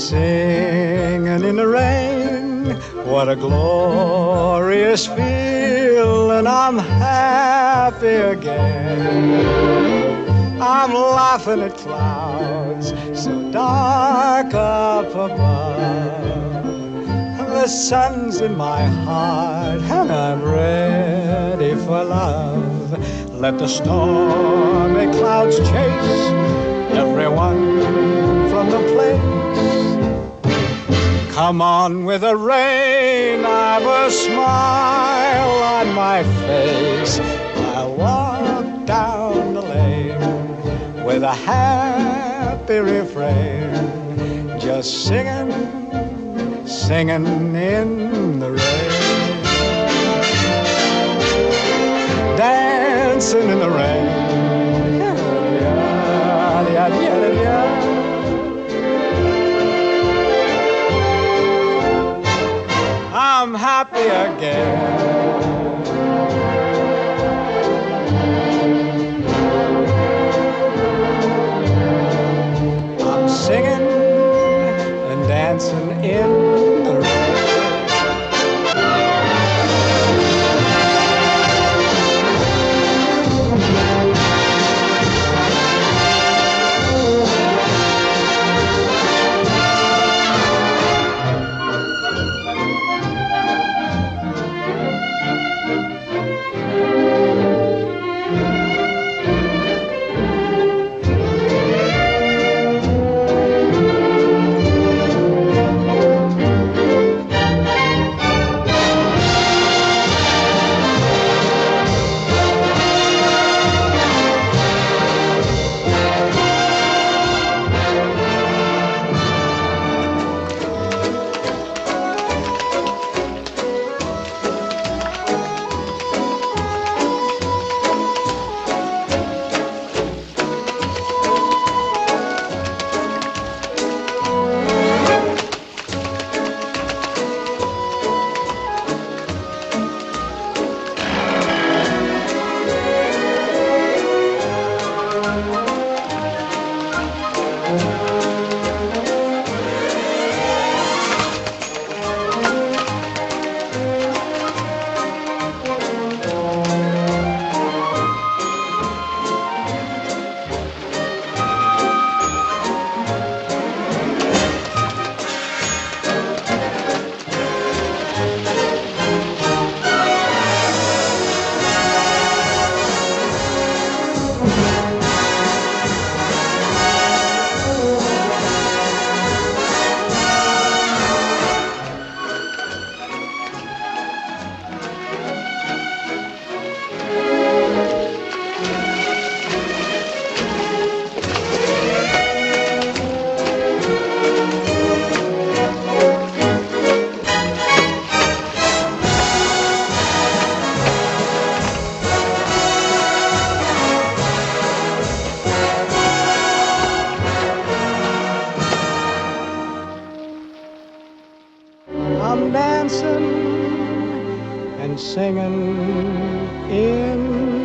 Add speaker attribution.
Speaker 1: Singing in the rain, what a glorious feeling. I'm happy again. I'm laughing at clouds so dark up above. The sun's in my heart and I'm ready for love. Let the stormy clouds chase everyone from the place. Come on with the rain, I've a smile on my face. I'll walk down the lane with a happy refrain, just singing, singing in the rain, dancing in the rain. I'm happy again. I'm singing and dancing in the rain. I'm dancing and singing in